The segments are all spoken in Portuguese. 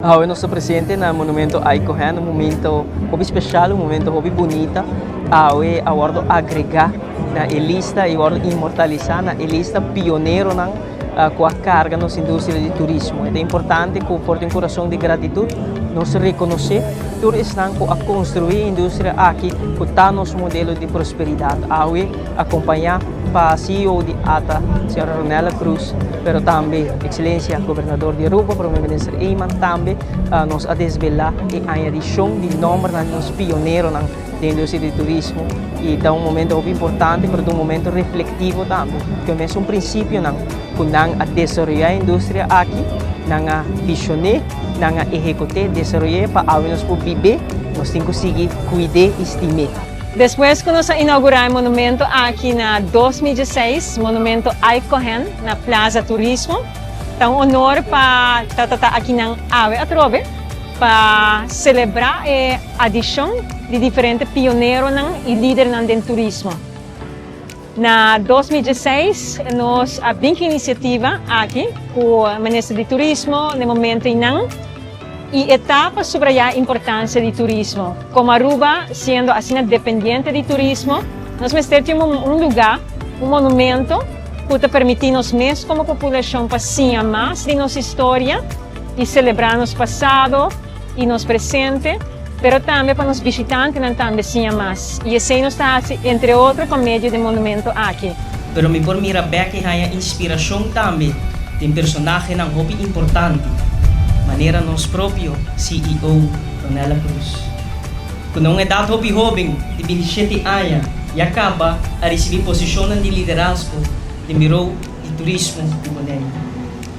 O nosso presidente na monumento ai correndo, um momento hobby especial, um momento hobby bonita, a bordo agregar na lista e bordo imortalizar na lista pioneiro na com a carga na indústria de turismo. É importante com forte coração de gratidão nós reconhecer tudo estão a construir a indústria aqui com tá nosso modelo de prosperidade. Acompanhar para CEO de ATA, Sra. Ronela Cruz, pero também Excelência Governador de Aruba, Primeiro-Ministro Eyman, também nos a desvelar a adição de número dos pioneiros na indústria de turismo e dá momento muito importante, mas um momento refletivo também, que é princípio a desenvolver a indústria aqui, a visionar, a executar, desenvolver para nós viver, nós temos que conseguir cuidar e estimar. Depois que nós inauguramos o monumento aqui na 2016, monumento Ai Cohen, na Plaza Turismo, é um honor para estar aqui na AWE Atrobe para celebrar a adição de diferentes pioneiros e líderes do turismo. Na 2016, nós abrimos iniciativa aqui com o Ministro de Turismo, no momento e etapa sobre a importância do turismo. Como Aruba, sendo assim dependente de turismo, nós temos um lugar, um monumento, para permitir-nos mesmo como população passear mais de nossa história e celebrar nosso passado e nosso presente, mas também para os visitantes também passear mais. E assim nós estamos, entre outros, com meio do monumento aqui. Pero me por mira que há inspiração também de um personagem muito importante. Maneira nós próprio CEO Ronela Cruz. Quando uma idade jovem de 27 anos e acaba a receber posição de liderazgo de Biro de Turismo de Bonaire.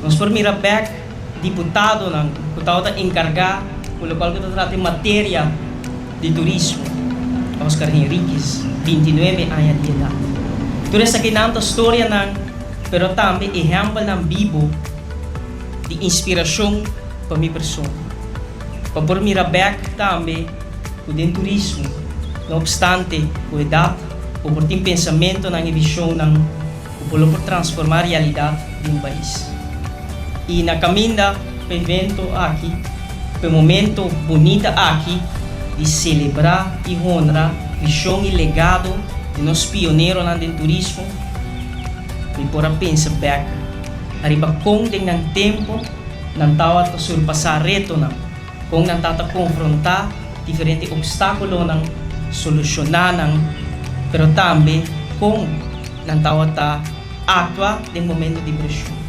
Nós por mira deputado que está encarregado pelo qual que trata matéria de turismo, Oscar Henriquez, 29 anos de idade. Tudo essa aqui não história pero também exemplo vivo de inspiração para minha pessoa. Para por mira também o de turismo, não obstante a idade, ou por ter pensamento na visão por transformar a realidade de país. E na caminho para evento aqui, para momento bonito aqui, de celebrar e honrar a visão e legado de nossos pioneiros no turismo, e por pensar back, arriba com o tempo, não estava a surpassar reto, com não estava a confrontar diferentes obstáculos, solucionar, mas também com não estava a atuar no momento de pressão.